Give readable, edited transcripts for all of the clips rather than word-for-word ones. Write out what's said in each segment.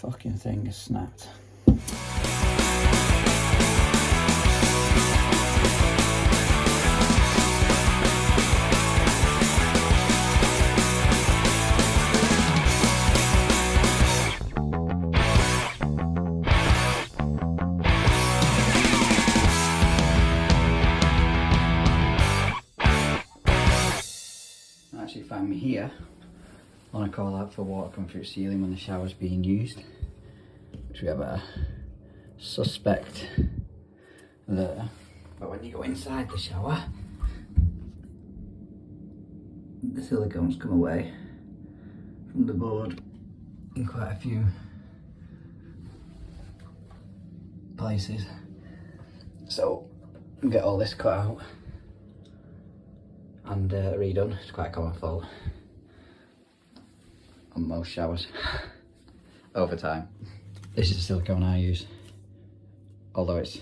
fucking thing has snapped. Actually found me here on a call out for water coming through the ceiling when the shower's being used, which we have a suspect there. But when you go inside the shower, the silicone's come away from the board in quite a few places, so get all this cut out and redone. It's quite a common fault on most showers over time. This is the silicone I use, although it's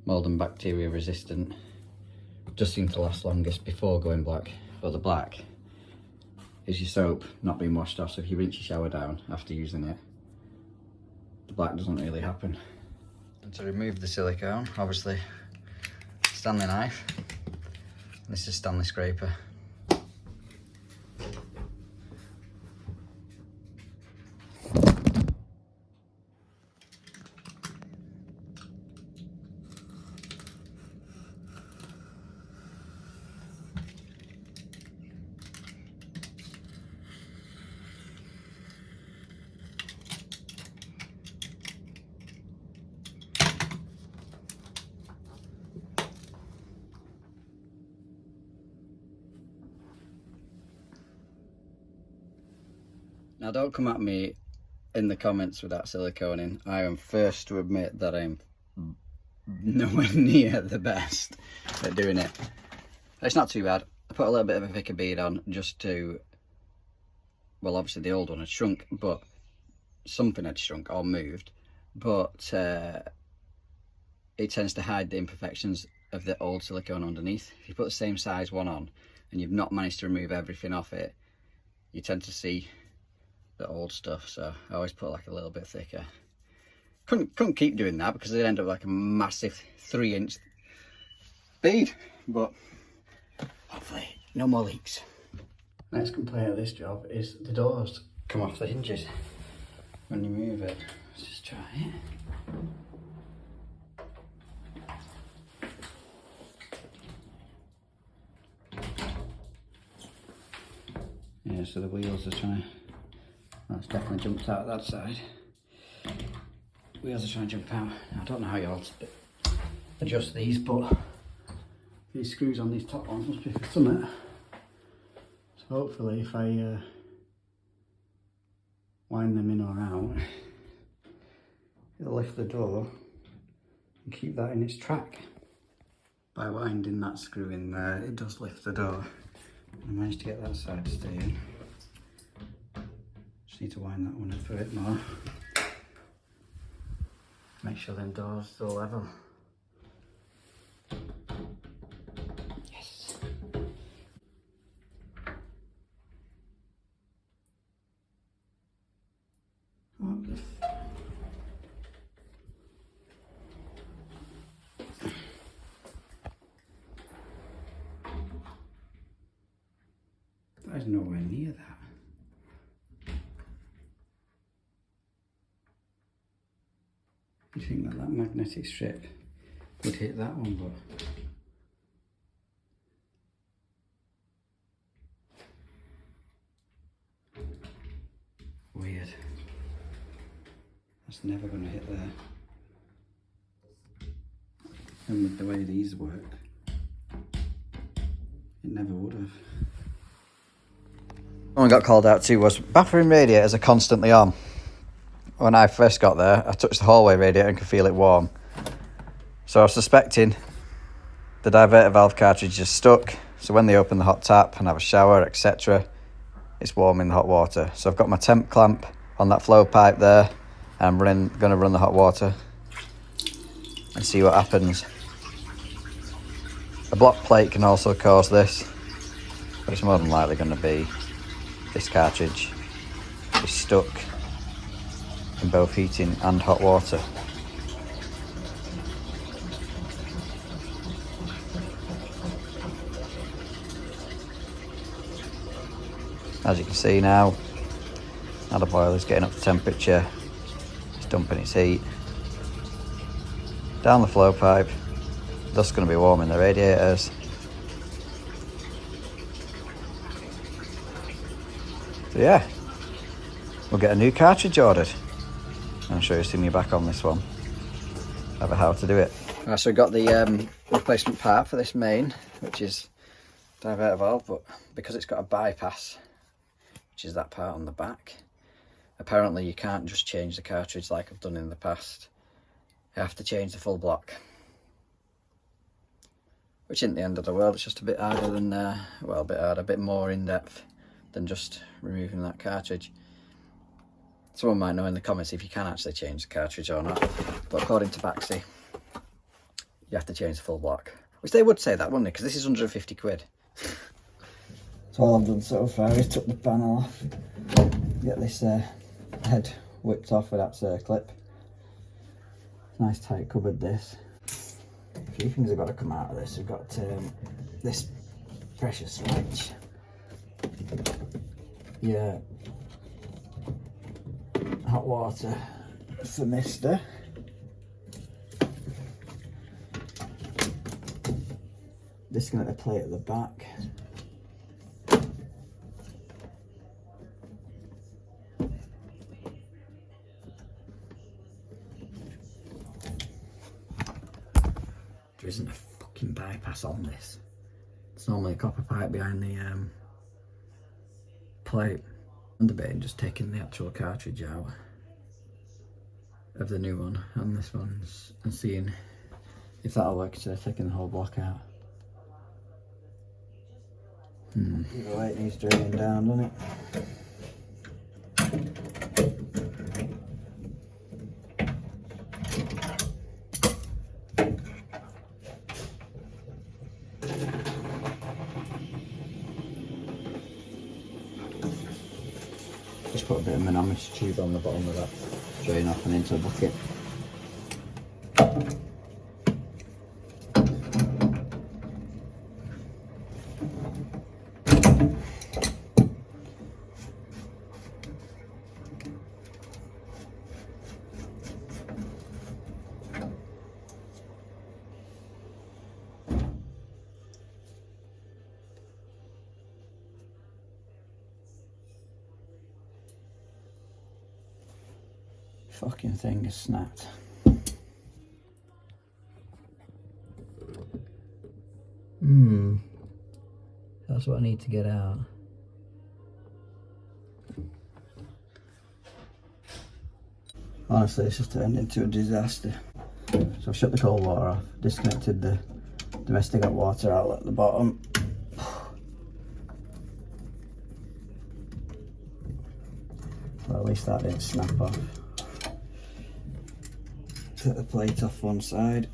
mold and bacteria resistant. Just seems to last longest before going black. But the black is your soap not being washed off, so if you rinse your shower down after using it, the black doesn't really happen. And to remove the silicone, obviously Stanley knife. This is Stanley scraper. Now don't come at me in the comments with that silicone in. I am first to admit that I'm nowhere near the best at doing it. It's not too bad. I put a little bit of a thicker bead on just to, well obviously the old one had shrunk, but something had shrunk or moved, but it tends to hide the imperfections of the old silicone underneath. If you put the same size one on and you've not managed to remove everything off it, you tend to see the old stuff, so I always put like a little bit thicker. Couldn't keep doing that because it'd end up like a massive 3-inch bead, but hopefully no more leaks. Next complaint of this job is the doors come off the hinges when you move it. Let's just try it. Yeah, so the wheels are trying to, that's definitely jumped out that side. Wheels are trying to jump out. I don't know how you adjust these, but these screws on these top ones must be for something. So hopefully if I wind them in or out, it'll lift the door and keep that in its track. By winding that screw in there, it does lift the door. I managed to get that side to stay in. Just need to wind that one up a bit more. Make sure them doors still level. Yes. That is nowhere near that. You think that magnetic strip would hit that one, but weird. That's never going to hit there. And with the way these work, it never would have. One I got called out to was bathroom radiators are constantly on. When I first got there, I touched the hallway radiator and could feel it warm. So I was suspecting the diverter valve cartridge is stuck. So when they open the hot tap and have a shower, etc., it's warm in the hot water. So I've got my temp clamp on that flow pipe there. And I'm going to run the hot water and see what happens. A block plate can also cause this, but it's more than likely going to be this cartridge is stuck in both heating and hot water. As you can see now the boiler's getting up to temperature, it's dumping its heat down the flow pipe, thus going to be warming the radiators. So yeah, we'll get a new cartridge ordered. I'll show you me back on this one, over how to do it. Right, so we got the replacement part for this main, which is diverter valve, but because it's got a bypass, which is that part on the back, apparently you can't just change the cartridge like I've done in the past. You have to change the full block, which isn't the end of the world. It's just a bit harder than, well, a bit harder, a bit more in depth than just removing that cartridge. Someone might know in the comments if you can actually change the cartridge or not, but according to Baxi, you have to change the full block, which they would say that, wouldn't they? Because this is 150 quid. So all I've done so far is took the panel off, get this head whipped off with that circlip. Nice tight cupboard this. A few things have got to come out of this. We've got this pressure switch. Yeah. Hot water for mister. Disconnect the plate at the back. There isn't a fucking bypass on this. It's normally a copper pipe behind the plate. I'm debating just taking the actual cartridge out of the new one and this one's and seeing if that'll work instead of taking the whole block out. Either way, it needs draining down, doesn't it? Just put a bit of manometer tube on the bottom of that drain off and into a bucket. Fucking thing is snapped. That's what I need to get out. Honestly, it's just turned into a disaster. So I've shut the cold water off, disconnected the domestic hot water outlet at the bottom. Well, at least that didn't snap off. Take the plate off one side.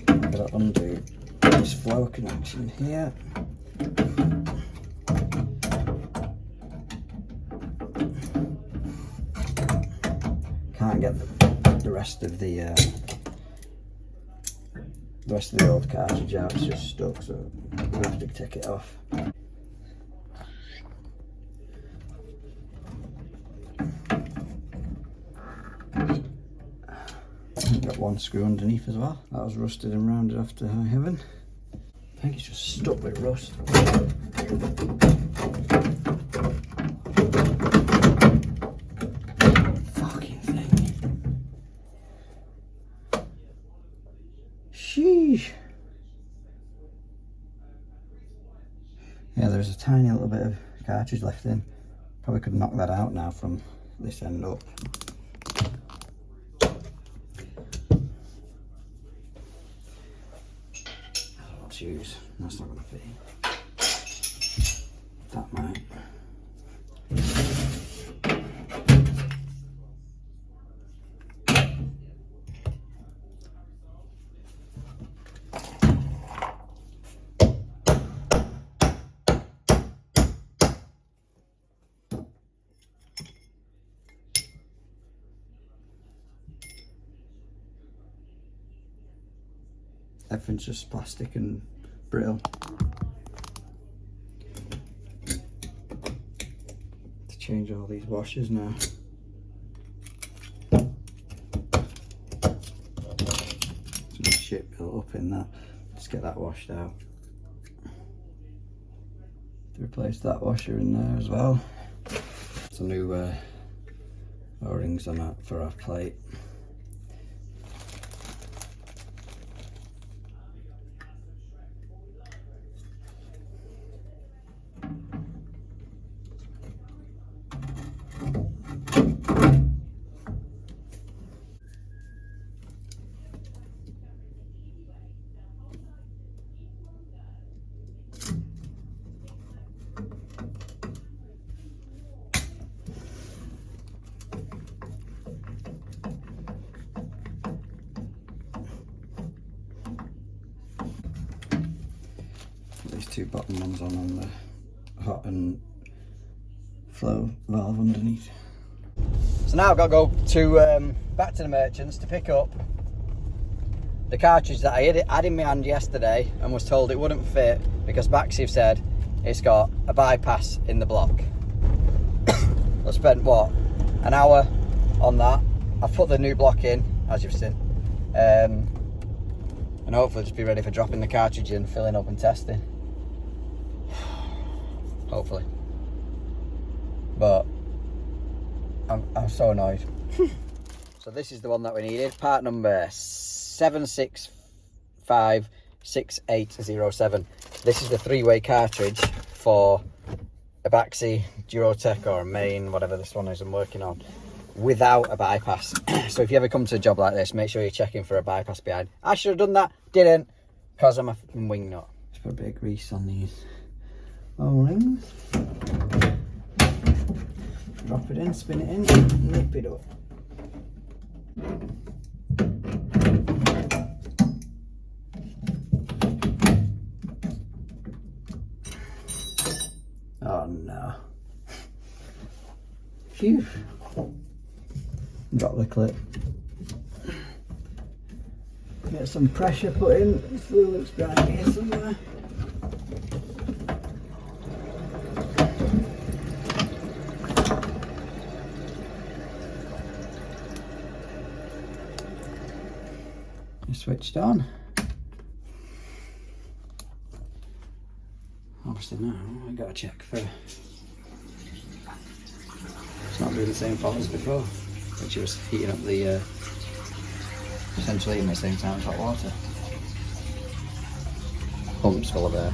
Gotta undo this flow connection here. Can't get the rest of the old cartridge out. It's just stuck, so we have to take it off. Got one screw underneath as well. That was rusted and rounded off to high heaven. I think it's just stuck with rust. Fucking thing. Sheesh. Yeah, there's a tiny little bit of cartridge left in. Probably could knock that out now from this end up. Use. That's not going to fit. That might. everything's just plastic and brittle. To change all these washers now. Some shit built up in that. Just get that washed out. To replace that washer in there as well. Some new O-rings on that for our plate. These two bottom ones on the hot and flow valve underneath. So now I've got to go to back to the merchants to pick up the cartridge that I had in my hand yesterday and was told it wouldn't fit because Baxi have said it's got a bypass in the block. I spent what, an hour on that. I've put the new block in, as you've seen, and hopefully just be ready for dropping the cartridge in, filling up and testing. Hopefully. But I'm so annoyed. So this is the one that we needed. Part number 7656807. This is the 3-way cartridge for a Baxi Durotech or a Main, whatever this one is I'm working on, without a bypass. So if you ever come to a job like this, make sure you're checking for a bypass behind. I should have done that, didn't, because I'm a fucking wing nut. Just put a bit of grease on these O-rings. Drop it in, spin it in, nip it up. Oh no. Phew. Drop the clip. Get some pressure put in. This fluid's behind here somewhere. Switched on. Obviously now I gotta check for it's not doing the same fault as before, which it was heating up the essentially heating at the same time as hot water. Pump's full of air.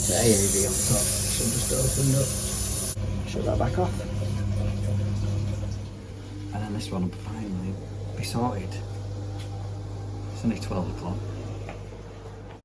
The AAV on top should just opened up. Shut that back off. And then this one will finally be sorted. It's only 12 o'clock.